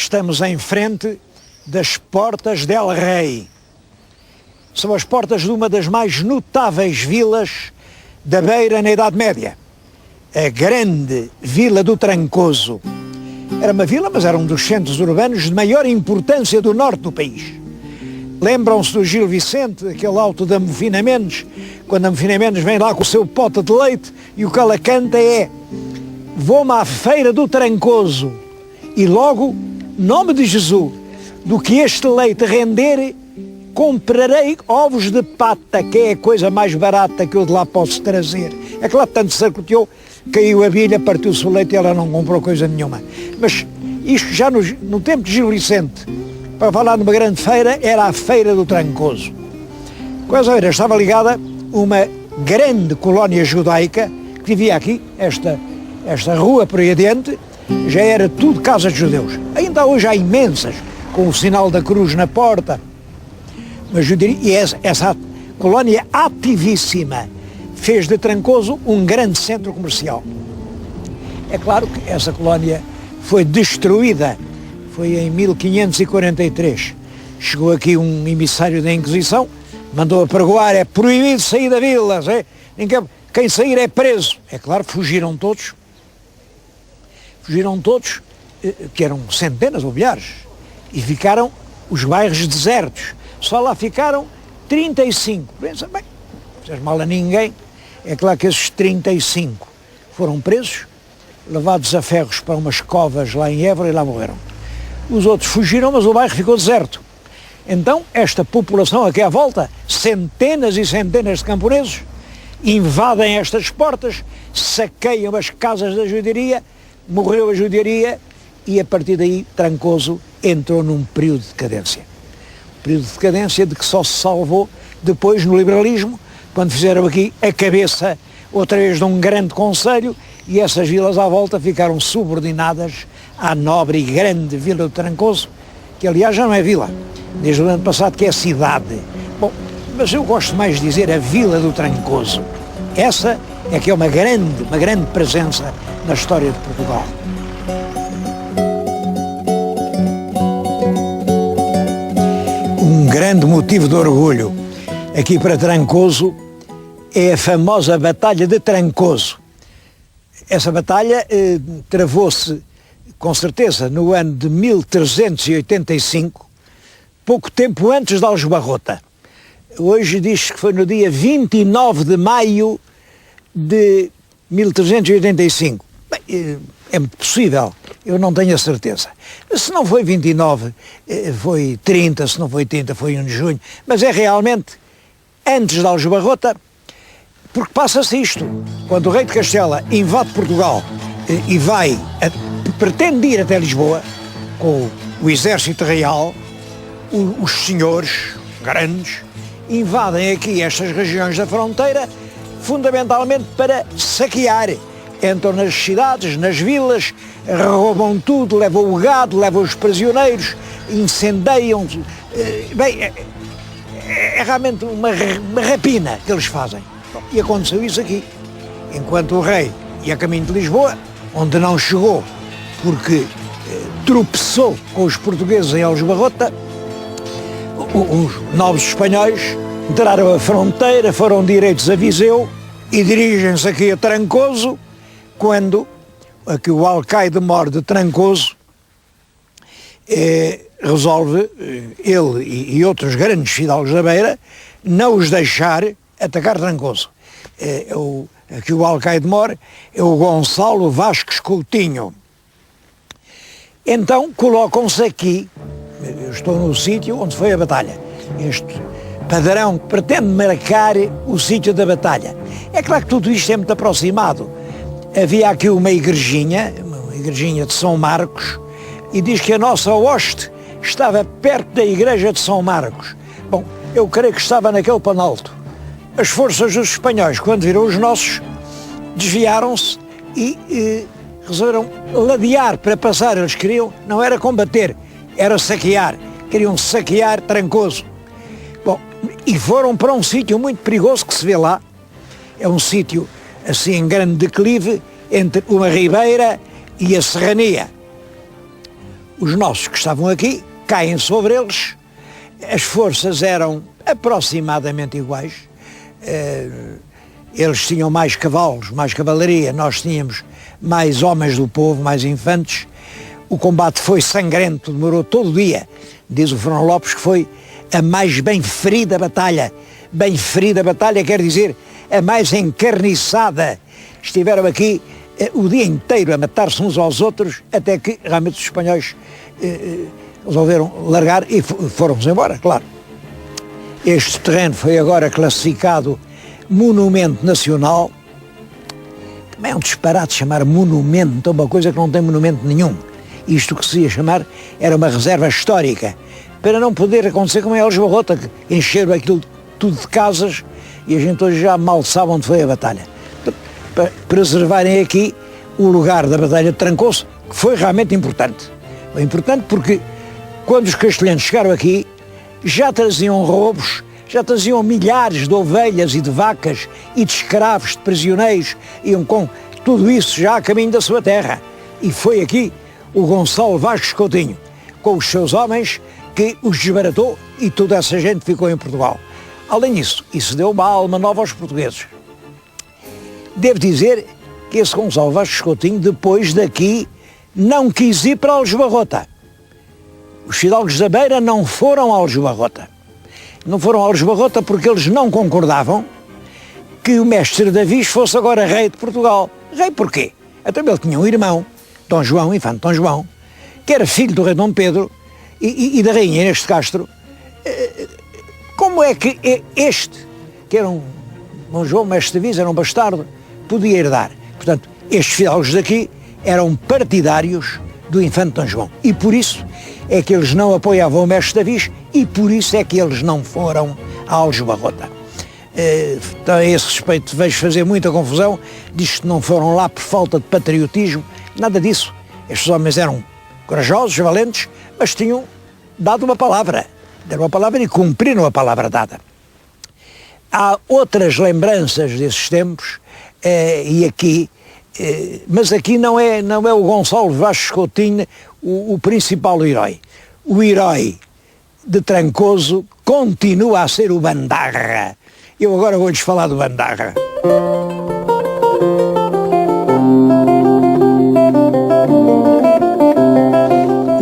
estamos em frente das Portas del Rei. São as portas de uma das mais notáveis vilas da Beira na Idade Média. A grande Vila do Trancoso. Era uma vila, mas era um dos centros urbanos de maior importância do norte do país. Lembram-se do Gil Vicente, aquele alto de Amofina Mendes, quando Amofina Mendes vem lá com o seu pote de leite e o que ela canta é: vou-me à feira do Trancoso e logo, nome de Jesus, do que este leite render, comprarei ovos de pata, que é a coisa mais barata que eu de lá posso trazer. É que lá tanto se sacoteou, caiu a bilha, partiu-se o leite e ela não comprou coisa nenhuma. Mas isto já no tempo de Gil Vicente, para falar numa grande feira, era a Feira do Trancoso. Com essa feira estava ligada uma grande colónia judaica que vivia aqui, esta rua por aí adiante, já era tudo casas de judeus. Ainda hoje há imensas, com o sinal da cruz na porta. Mas eu diria, e essa colónia ativíssima fez de Trancoso um grande centro comercial. É claro que essa colónia foi destruída, foi em 1543. Chegou aqui um emissário da Inquisição, mandou apregoar, é proibido sair da vila, quem sair é preso. É claro, fugiram todos, que eram centenas ou milhares, e ficaram os bairros desertos. Só lá ficaram 35. Pensa, bem, não fez mal a ninguém. É claro que esses 35 foram presos, levados a ferros para umas covas lá em Évora e lá morreram. Os outros fugiram, mas o bairro ficou deserto. Então, esta população aqui à volta, centenas e centenas de camponeses, invadem estas portas, saqueiam as casas da judiaria, morreu a judiaria e a partir daí Trancoso entrou num período de decadência. Período de decadência de que só se salvou depois no liberalismo, quando fizeram aqui a cabeça outra vez de um grande concelho e essas vilas à volta ficaram subordinadas à nobre e grande Vila do Trancoso, que aliás já não é vila, desde o ano passado que é cidade. Bom, mas eu gosto mais de dizer a Vila do Trancoso. Essa é que é uma grande presença na história de Portugal. Um grande motivo de orgulho aqui para Trancoso é a famosa Batalha de Trancoso. Essa batalha travou-se, com certeza, no ano de 1385, pouco tempo antes de Aljubarrota. Hoje diz que foi no dia 29 de maio de 1385. Bem, é muito possível, eu não tenho a certeza. Se não foi 29, foi 30, se não foi 30, foi 1 de junho, mas é realmente antes de Aljubarrota, porque passa-se isto. Quando o rei de Castela invade Portugal e pretende ir até Lisboa, com o exército real, os senhores grandes invadem aqui estas regiões da fronteira, fundamentalmente para saquear. Entram nas cidades, nas vilas, roubam tudo, levam o gado, levam os prisioneiros, incendeiam. Bem, é realmente uma rapina que eles fazem. E aconteceu isso aqui. Enquanto o rei ia a caminho de Lisboa, onde não chegou porque tropeçou com os portugueses em Aljubarrota, os novos espanhóis entraram a fronteira, foram direitos a Viseu e dirigem-se aqui a Trancoso, quando aqui o alcaide-mor de Trancoso resolve, ele e outros grandes fidalgos da Beira, não os deixar atacar Trancoso. Aqui o alcaide-mor é o Gonçalo Vasques Coutinho. Então colocam-se aqui, eu estou no sítio onde foi a batalha, este padrão que pretende marcar o sítio da batalha. É claro que tudo isto é muito aproximado. Havia aqui uma igrejinha de São Marcos, e diz que a nossa hoste estava perto da igreja de São Marcos. Bom, eu creio que estava naquele planalto. As forças dos espanhóis, quando viram os nossos, desviaram-se e resolveram ladear para passar. Eles queriam, não era combater, era saquear. Queriam saquear Trancoso. Bom, e foram para um sítio muito perigoso que se vê lá. É um sítio assim em grande declive, entre uma ribeira e a serrania. Os nossos que estavam aqui caem sobre eles, as forças eram aproximadamente iguais, eles tinham mais cavalos, mais cavalaria, nós tínhamos mais homens do povo, mais infantes. O combate foi sangrento, demorou todo o dia. Diz o Fernão Lopes que foi a mais bem ferida batalha. Bem ferida batalha quer dizer a mais encarniçada. Estiveram aqui o dia inteiro a matar-se uns aos outros, até que realmente os espanhóis resolveram largar e foram-se embora, claro. Este terreno foi agora classificado monumento nacional. Também é um disparate chamar monumento a uma coisa que não tem monumento nenhum. Isto que se ia chamar era uma reserva histórica, para não poder acontecer como em Aljubarrota, que encheram aquilo tudo de casas e a gente hoje já mal sabe onde foi a batalha. Para preservarem aqui o lugar da Batalha de Trancoso, que foi realmente importante. Foi importante porque quando os castelhanos chegaram aqui, já traziam roubos, já traziam milhares de ovelhas e de vacas e de escravos, de prisioneiros, iam com tudo isso já a caminho da sua terra. E foi aqui o Gonçalo Vasques Coutinho, com os seus homens, que os desbaratou e toda essa gente ficou em Portugal. Além disso, isso deu uma alma nova aos portugueses. Devo dizer que esse Gonçalo Vasques Coutinho, depois daqui, não quis ir para Aljubarrota. Os fidalgos da Beira não foram a Aljubarrota. Não foram a Aljubarrota porque eles não concordavam que o mestre Davis fosse agora rei de Portugal. Rei porquê? Até ele tinha um irmão, Dom João, infante Dom João, que era filho do rei Dom Pedro e da rainha Inês de Castro. Como é que este, que era um Dom João, mestre Davis, era um bastardo, podia herdar? Portanto, estes fidalgos daqui eram partidários do infante Dom João. E por isso é que eles não apoiavam o mestre Davis e por isso é que eles não foram a Aljubarrota. Então, a esse respeito, vejo fazer muita confusão, diz que não foram lá por falta de patriotismo, nada disso. Estes homens eram corajosos, valentes, mas tinham dado uma palavra, deram uma palavra e cumpriram a palavra dada. Há outras lembranças desses tempos, e aqui, mas aqui não é o Gonçalo Vasques Coutinho o principal herói. O herói de Trancoso continua a ser o Bandarra. Eu agora vou-lhes falar do Bandarra.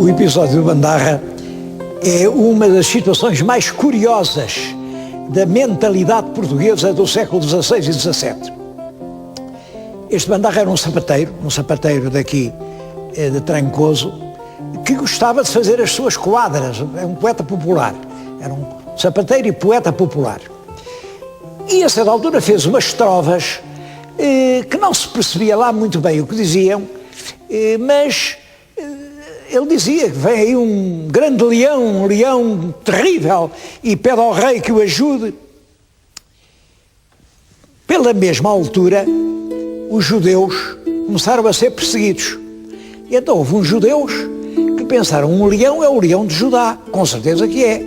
O episódio do Bandarra é uma das situações mais curiosas da mentalidade portuguesa do século XVI e XVII. Este Bandarra era um sapateiro daqui de Trancoso, que gostava de fazer as suas quadras, é um poeta popular, era um sapateiro e poeta popular. E a certa altura fez umas trovas que não se percebia lá muito bem o que diziam, mas ele dizia que vem aí um grande leão, um leão terrível, e pede ao rei que o ajude. Pela mesma altura, os judeus começaram a ser perseguidos. E então houve uns judeus que pensaram, um leão é o leão de Judá, com certeza que é.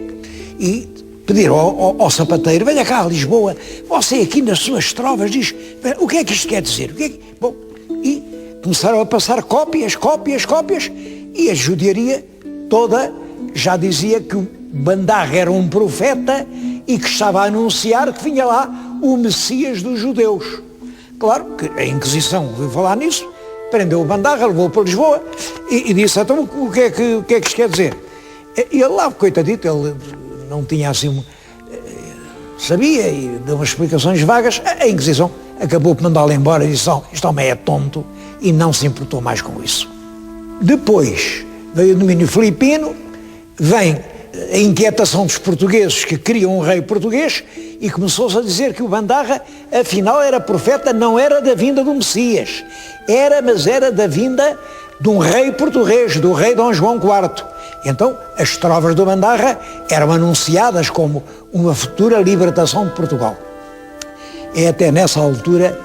E pediram ao sapateiro, venha cá a Lisboa, você aqui nas suas trovas diz, o que é que isto quer dizer? Bom, e começaram a passar cópias, e a judiaria toda já dizia que o Bandarra era um profeta e que estava a anunciar que vinha lá o Messias dos judeus. Claro que a Inquisição ouviu falar nisso, prendeu o Bandarra, levou-o para Lisboa e disse, então o que é que isto quer dizer? E ele lá, coitadito, ele não tinha assim, sabia e deu umas explicações vagas. A Inquisição acabou por mandá-lo embora e disse, este homem é tonto, e não se importou mais com isso. Depois veio o domínio filipino, vem a inquietação dos portugueses que queriam um rei português e começou-se a dizer que o Bandarra afinal era profeta, não era da vinda do Messias, mas era da vinda de um rei português, do rei Dom João IV. Então as trovas do Bandarra eram anunciadas como uma futura libertação de Portugal. É até nessa altura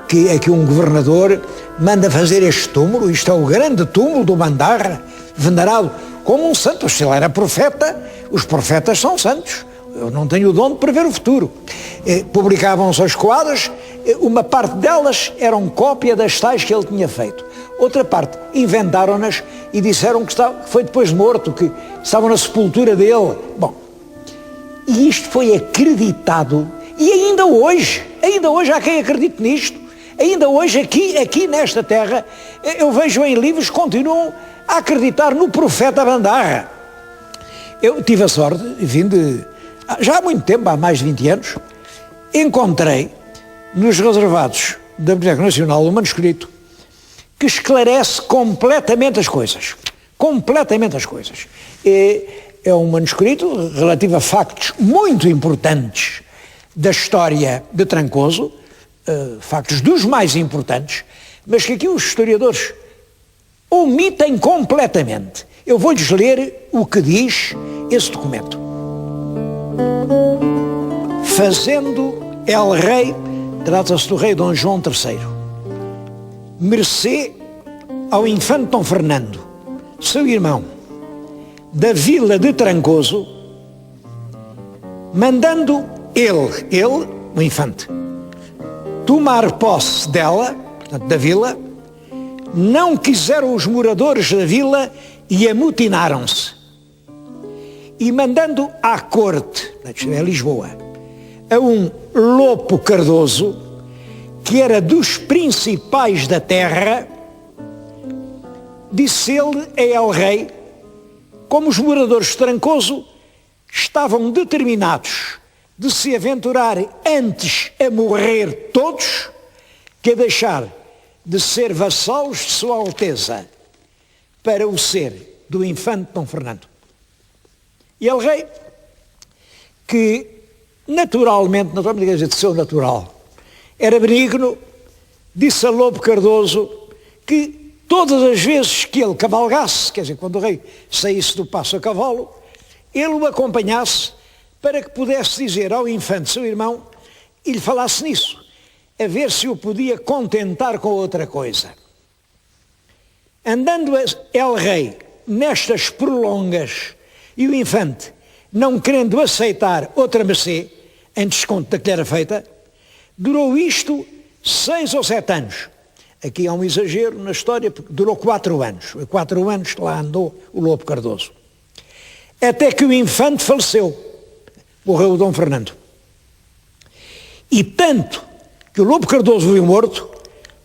que aqui um governador manda fazer este túmulo, isto é o grande túmulo do Bandarra, venerado como um santo. Se ele era profeta, os profetas são santos. Eu não tenho o dom de prever o futuro. Publicavam-se as quadras, uma parte delas eram cópia das tais que ele tinha feito. outra parte inventaram-nas e disseram que foi depois de morto, que estavam na sepultura dele. Bom, e isto foi acreditado, e ainda hoje há quem acredite nisto, ainda hoje aqui nesta terra, eu vejo em livros que continuam a acreditar no profeta Bandarra. Eu tive a sorte, já há muito tempo, há mais de 20 anos, encontrei nos reservados da Biblioteca Nacional um manuscrito que esclarece completamente as coisas. Completamente as coisas. É um manuscrito relativo a factos muito importantes da história de Trancoso, factos dos mais importantes, mas que aqui os historiadores omitem completamente. Eu vou-lhes ler o que diz esse documento. Fazendo El Rei, trata-se do rei Dom João III, mercê ao infante Dom Fernando, seu irmão, da vila de Trancoso, mandando ele, o infante, tomar posse dela, portanto da vila, não quiseram os moradores da vila e amotinaram-se. E mandando à corte, é Lisboa, a um Lopo Cardoso, que era dos principais da terra, disse ele a El Rei, como os moradores de Trancoso estavam determinados de se aventurar antes a morrer todos, que a deixar de ser vassalos de Sua Alteza para o ser do infante Dom Fernando. E El Rei, que naturalmente, quer dizer, de seu natural, era benigno, disse a Lopo Cardoso que todas as vezes que ele cavalgasse, quer dizer, quando o rei saísse do passo a cavalo, ele o acompanhasse para que pudesse dizer ao infante, seu irmão, e lhe falasse nisso, a ver se o podia contentar com outra coisa. Andando El Rei nestas prolongas e o infante, não querendo aceitar outra mercê, em desconto da que lhe era feita, durou isto 6 ou 7 anos. Aqui há um exagero na história, porque durou 4 anos. Foi 4 anos que lá andou o Lopo Cardoso. Até que o infante faleceu, morreu o Dom Fernando. E tanto que o Lopo Cardoso veio morto,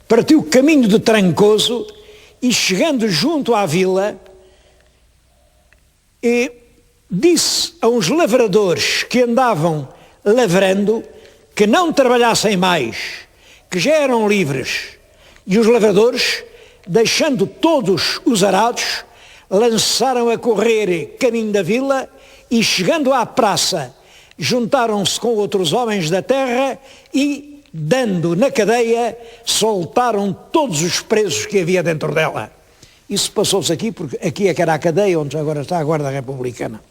partiu o caminho de Trancoso e chegando junto à vila, disse a uns lavradores que andavam lavrando que não trabalhassem mais, que já eram livres. E os lavradores, deixando todos os arados, lançaram a correr caminho da vila e, chegando à praça, juntaram-se com outros homens da terra e, dando na cadeia, soltaram todos os presos que havia dentro dela. Isso passou-se aqui, porque aqui é que era a cadeia onde agora está a Guarda Republicana.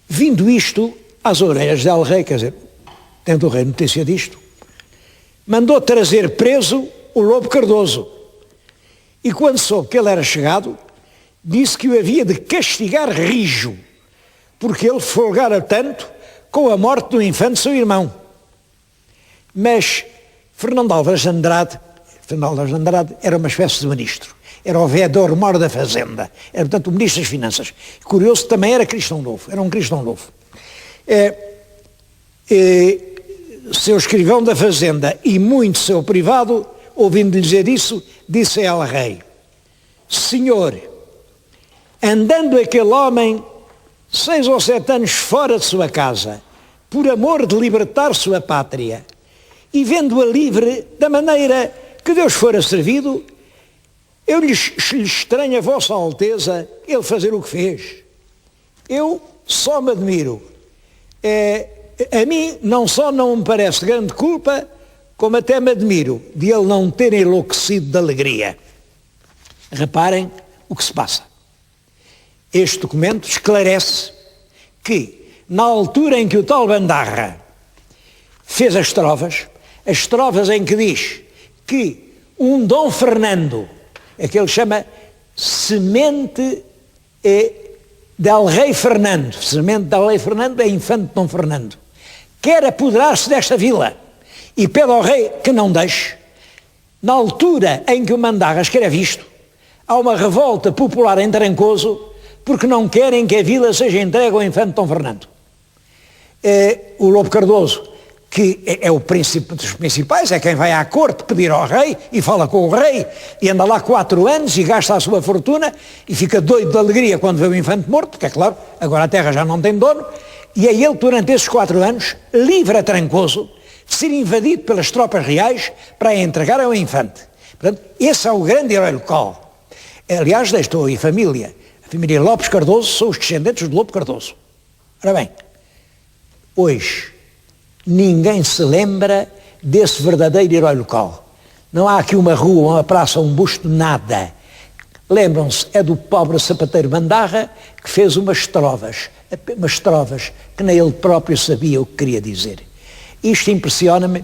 Vindo isto às orelhas de El Rei, quer dizer, tendo o rei notícia disto, mandou trazer preso o Lopo Cardoso. E quando soube que ele era chegado, disse que o havia de castigar rijo, porque ele folgara tanto com a morte do infante seu irmão. Mas Fernando Álvares de Andrade era uma espécie de ministro. Era o vereador-mor da Fazenda. Era, portanto, o ministro das Finanças. Curioso, também era cristão novo. Era um cristão novo. Seu escrivão da Fazenda e muito seu privado, ouvindo dizer isso, disse a El Rei: Senhor, andando aquele homem 6 ou 7 anos fora de sua casa, por amor de libertar sua pátria, e vendo-a livre da maneira que Deus fora servido, eu lhe estranho a vossa Alteza ele fazer o que fez. Eu só me admiro. A mim não só não me parece grande culpa, como até me admiro de ele não ter enlouquecido de alegria. Reparem o que se passa. Este documento esclarece que, na altura em que o tal Bandarra fez as estrofas em que diz que um Dom Fernando, é que ele chama semente del Rei Fernando, semente del Rei Fernando é infante Dom Fernando, quer apoderar-se desta vila e pede ao rei que não deixe. Na altura em que o Mandarra escreve isto, há uma revolta popular em Trancoso porque não querem que a vila seja entregue ao infante Dom Fernando. O Lobo Cardoso, que é o príncipe dos principais, é quem vai à corte pedir ao rei e fala com o rei e anda lá 4 anos e gasta a sua fortuna e fica doido de alegria quando vê o infante morto, porque é claro, agora a terra já não tem dono, e é ele que durante esses 4 anos livra Trancoso de ser invadido pelas tropas reais para a entregar ao infante. Portanto, esse é o grande herói local. Aliás, estou aí a família Lopes Cardoso, são os descendentes do Lobo Cardoso. Ora bem, hoje ninguém se lembra desse verdadeiro herói local. Não há aqui uma rua, uma praça, um busto, nada. Lembram-se, é do pobre sapateiro Mandarra que fez umas trovas que nem ele próprio sabia o que queria dizer. Isto impressiona-me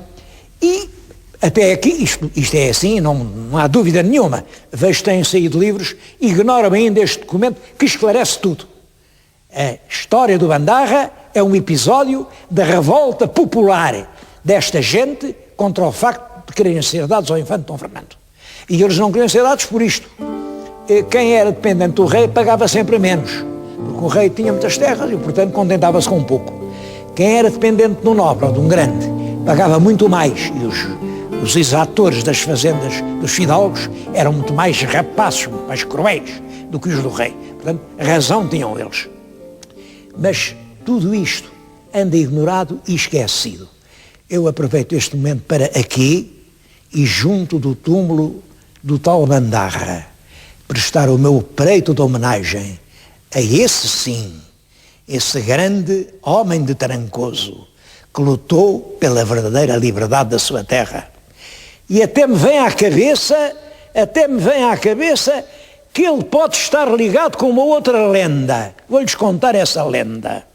e até aqui, isto é assim, não há dúvida nenhuma. Vejo que têm saído livros, ignoram ainda este documento que esclarece tudo. A história do Mandarra é um episódio da revolta popular desta gente contra o facto de quererem ser dados ao infante Dom Fernando. E eles não queriam ser dados por isto. Quem era dependente do rei pagava sempre menos, porque o rei tinha muitas terras e, portanto, contentava-se com um pouco. Quem era dependente de um nobre ou de um grande pagava muito mais, e os exatores das fazendas dos fidalgos eram muito mais rapazes, muito mais cruéis do que os do rei. Portanto, razão tinham eles. Mas tudo isto anda ignorado e esquecido. Eu aproveito este momento para aqui e junto do túmulo do tal Mandarra prestar o meu preito de homenagem a esse sim, esse grande homem de Trancoso que lutou pela verdadeira liberdade da sua terra. E até me vem à cabeça que ele pode estar ligado com uma outra lenda. Vou-lhes contar essa lenda.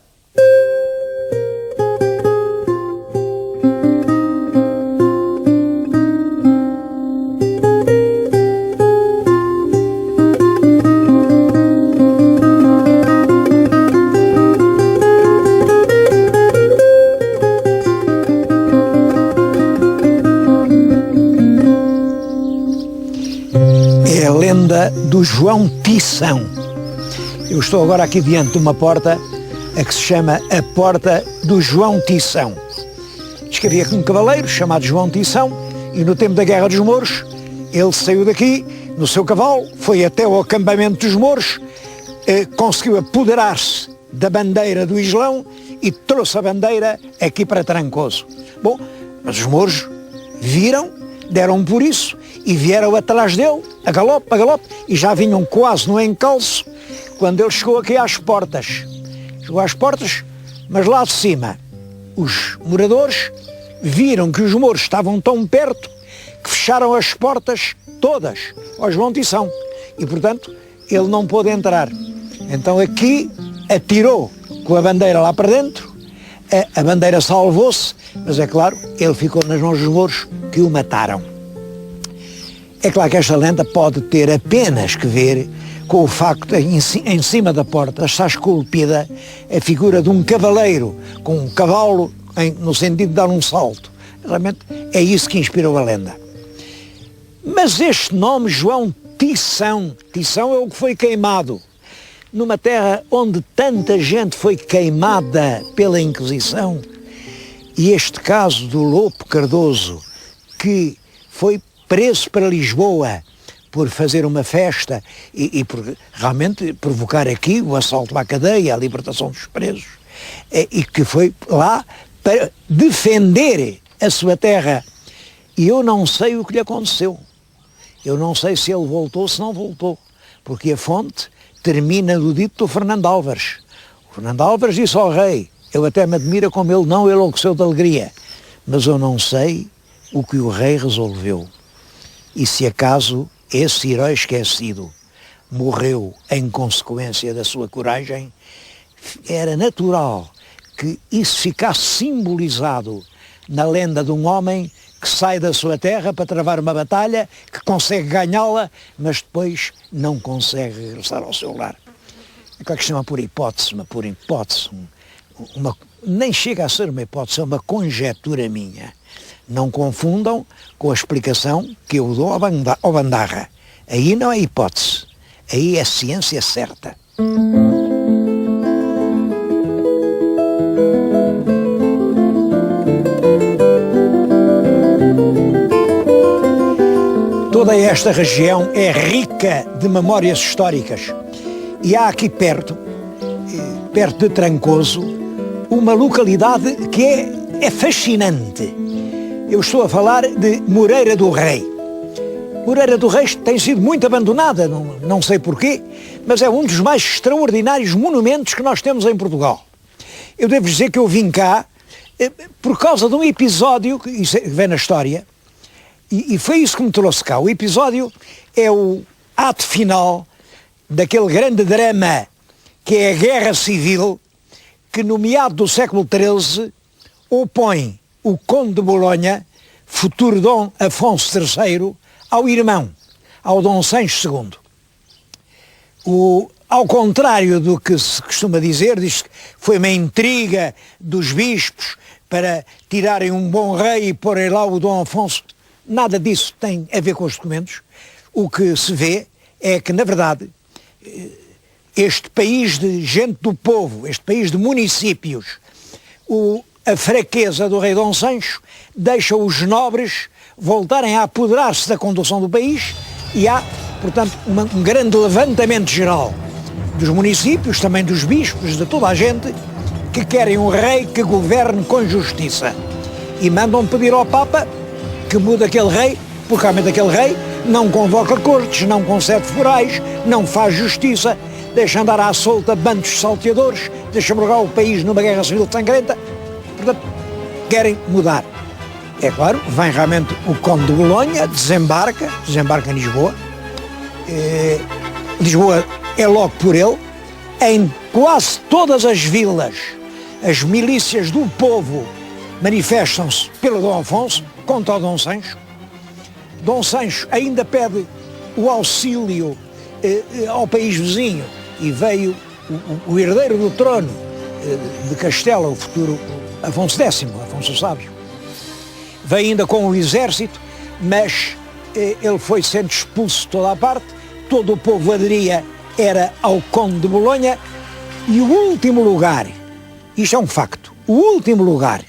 É a lenda do João Tição. Eu estou agora aqui diante de uma porta a que se chama a Porta do João Tição. Diz que havia um cavaleiro chamado João Tição e no tempo da Guerra dos Mouros ele saiu daqui no seu cavalo, foi até ao acampamento dos mouros, conseguiu apoderar-se da bandeira do Islão e trouxe a bandeira aqui para Trancoso. Bom, mas os mouros viram, deram por isso e vieram atrás dele, a galope, e já vinham quase no encalço quando ele chegou aqui às portas. Chegou às portas, mas lá de cima os moradores viram que os mouros estavam tão perto que fecharam as portas todas ao João Tição e, portanto, ele não pôde entrar. Então aqui atirou com a bandeira lá para dentro, a bandeira salvou-se, mas é claro, ele ficou nas mãos dos mouros que o mataram. É claro que esta lenda pode ter apenas que ver com o facto de em cima da porta está esculpida a figura de um cavaleiro com um cavalo no sentido de dar um salto. Realmente é isso que inspirou a lenda. Mas este nome, João Tição é o que foi queimado numa terra onde tanta gente foi queimada pela Inquisição. E este caso do Lobo Cardoso, que foi preso para Lisboa por fazer uma festa e por realmente provocar aqui o assalto à cadeia, a libertação dos presos, e que foi lá para defender a sua terra. E eu não sei o que lhe aconteceu. Eu não sei se ele voltou ou se não voltou, porque a fonte termina no dito do Fernando Álvares. O Fernando Álvares disse ao rei, eu até me admiro como ele não enlouqueceu de alegria, mas eu não sei o que o rei resolveu. E se acaso esse herói esquecido morreu em consequência da sua coragem, era natural que isso ficasse simbolizado na lenda de um homem que sai da sua terra para travar uma batalha, que consegue ganhá-la, mas depois não consegue regressar ao seu lar. É claro que se chama por hipótese, nem chega a ser uma hipótese, é uma conjetura minha. Não confundam com a explicação que eu dou ao Bandarra. Aí não é hipótese, aí é ciência certa. Toda esta região é rica de memórias históricas e há aqui perto de Trancoso, uma localidade que é fascinante. Eu estou a falar de Moreira do Rei. Moreira do Rei tem sido muito abandonada, não sei porquê, mas é um dos mais extraordinários monumentos que nós temos em Portugal. Eu devo dizer que eu vim cá por causa de um episódio que vem na história, e foi isso que me trouxe cá. O episódio é o ato final daquele grande drama que é a Guerra Civil, que no meado do século XIII opõe o Conde de Bolonha, futuro Dom Afonso III, ao irmão, ao Dom Sancho II. Ao contrário do que se costuma dizer, diz que foi uma intriga dos bispos para tirarem um bom rei e porem lá o Dom Afonso. Nada disso tem a ver com os documentos. O que se vê é que, na verdade, este país de gente do povo, este país de municípios, a fraqueza do rei Dom Sancho deixa os nobres voltarem a apoderar-se da condução do país e há, portanto, um grande levantamento geral dos municípios, também dos bispos, de toda a gente, que querem um rei que governe com justiça. E mandam pedir ao Papa que mude aquele rei, porque realmente aquele rei não convoca cortes, não concede forais, não faz justiça, deixa andar à solta bandos de salteadores, deixa mergulhar o país numa guerra civil sangrenta. Portanto, querem mudar. É claro, vem realmente o Conde de Bolonha, desembarca em Lisboa. Lisboa é logo por ele. Em quase todas as vilas, as milícias do povo manifestam-se pelo Dom Afonso contra o Dom Sancho. Dom Sancho ainda pede o auxílio ao país vizinho e veio o herdeiro do trono de Castela, o futuro Afonso X, Afonso o Sábio. Veio ainda com o exército, mas ele foi sendo expulso de toda a parte, todo o povo aderia era ao Conde de Bolonha e o último lugar, isto é um facto, o último lugar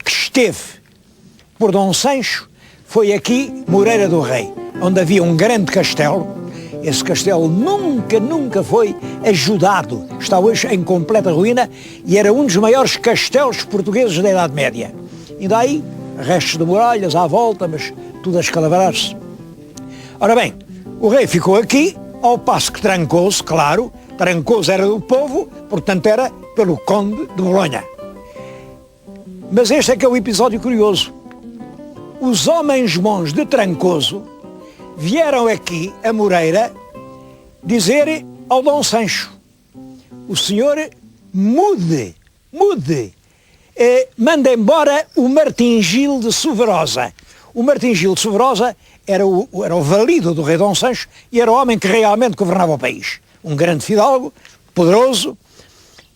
que esteve por Dom Sancho foi aqui, Moreira do Rei, onde havia um grande castelo. Esse castelo nunca foi ajudado, está hoje em completa ruína e era um dos maiores castelos portugueses da Idade Média. E daí, restos de muralhas à volta, mas tudo a escalavar-se. Ora bem, o rei ficou aqui, ao passo que Trancoso, claro, Trancoso era do povo, portanto era pelo Conde de Bolonha. Mas este é que é o episódio curioso. Os homens bons de Trancoso vieram aqui, a Moreira, dizer ao Dom Sancho: o senhor mude, manda embora o Martim Gil de Soverosa. O Martim Gil de Soverosa era o valido do rei Dom Sancho e era o homem que realmente governava o país. Um grande fidalgo, poderoso.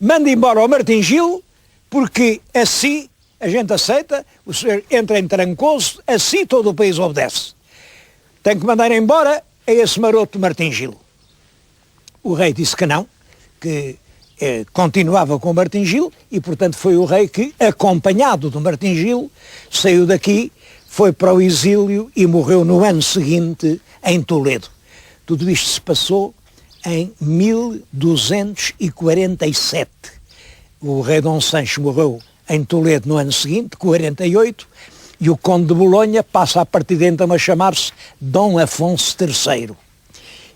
Manda embora o Martim Gil, porque assim a gente aceita, o senhor entra em Trancoso, assim todo o país obedece. Tem que mandar embora a esse maroto Martim Gil. O rei disse que não, que continuava com o Martim Gil e, portanto, foi o rei que, acompanhado do Martim Gil, saiu daqui, foi para o exílio e morreu no ano seguinte em Toledo. Tudo isto se passou em 1247. O rei Dom Sancho morreu em Toledo no ano seguinte, 48, e o Conde de Bolonha passa a partir de então a chamar-se Dom Afonso III.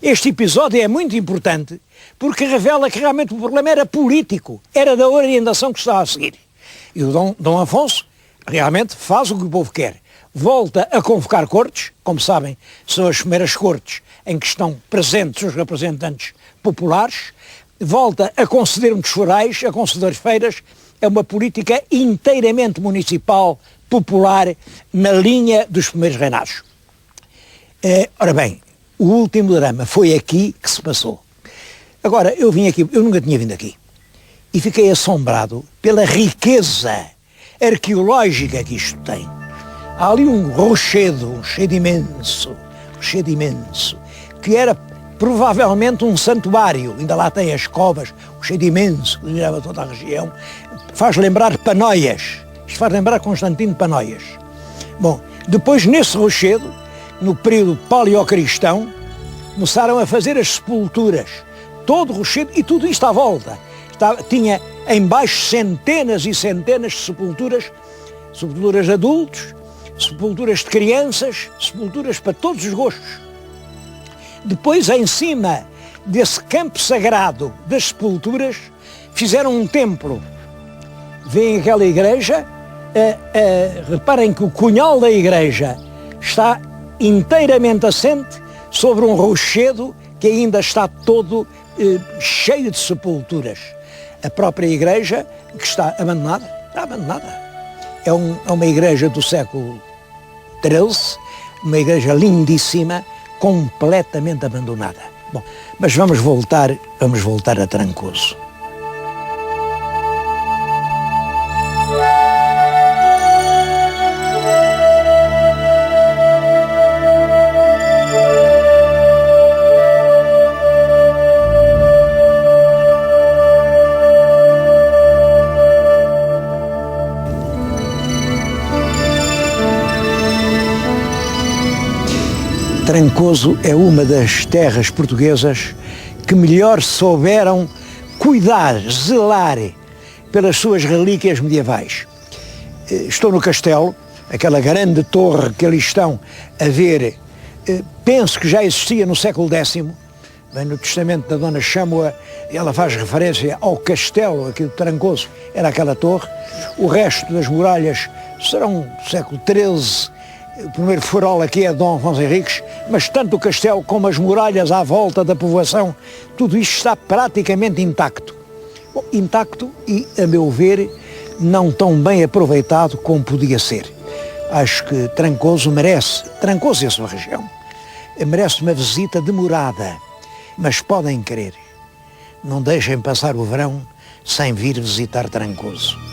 Este episódio é muito importante porque revela que realmente o problema era político, era da orientação que estava a seguir. E o Dom Afonso realmente faz o que o povo quer. Volta a convocar cortes, como sabem, são as primeiras cortes em que estão presentes os representantes populares, volta a conceder muitos forais, a conceder feiras, é uma política inteiramente municipal, popular, na linha dos primeiros reinados. Ora bem, o último drama foi aqui que se passou. Agora, eu vim aqui, eu nunca tinha vindo aqui, e fiquei assombrado pela riqueza arqueológica que isto tem. há ali um rochedo imenso, que era provavelmente um santuário, ainda lá tem as covas, um rochedo imenso, que dominava toda a região, faz lembrar Panoias, isto faz lembrar Constantino Panoias. Bom, depois nesse rochedo, no período paleocristão, começaram a fazer as sepulturas, todo o rochedo e tudo isto à volta. Tinha em baixo centenas e centenas de sepulturas de adultos, sepulturas de crianças, sepulturas para todos os gostos. Depois, em cima desse campo sagrado das sepulturas, fizeram um templo. Vêem aquela igreja, reparem que o cunhal da igreja está inteiramente assente sobre um rochedo que ainda está todo cheio de sepulturas. A própria igreja, que está abandonada. É uma igreja do século XIII, uma igreja lindíssima, completamente abandonada. Bom, mas vamos voltar a Trancoso. Trancoso é uma das terras portuguesas que melhor souberam cuidar, zelar pelas suas relíquias medievais. Estou no castelo, aquela grande torre que ali estão a ver, penso que já existia no século X, bem, no testamento da Dona Châmoa, ela faz referência ao castelo aqui de Trancoso, era aquela torre. O resto das muralhas serão do século XIII, o primeiro farol aqui é Dom Afonso Henriques, mas tanto o castelo como as muralhas à volta da povoação, tudo isto está praticamente intacto. Bom, intacto e, a meu ver, não tão bem aproveitado como podia ser. Acho que Trancoso e a sua região, merece uma visita demorada, mas podem querer. Não deixem passar o verão sem vir visitar Trancoso.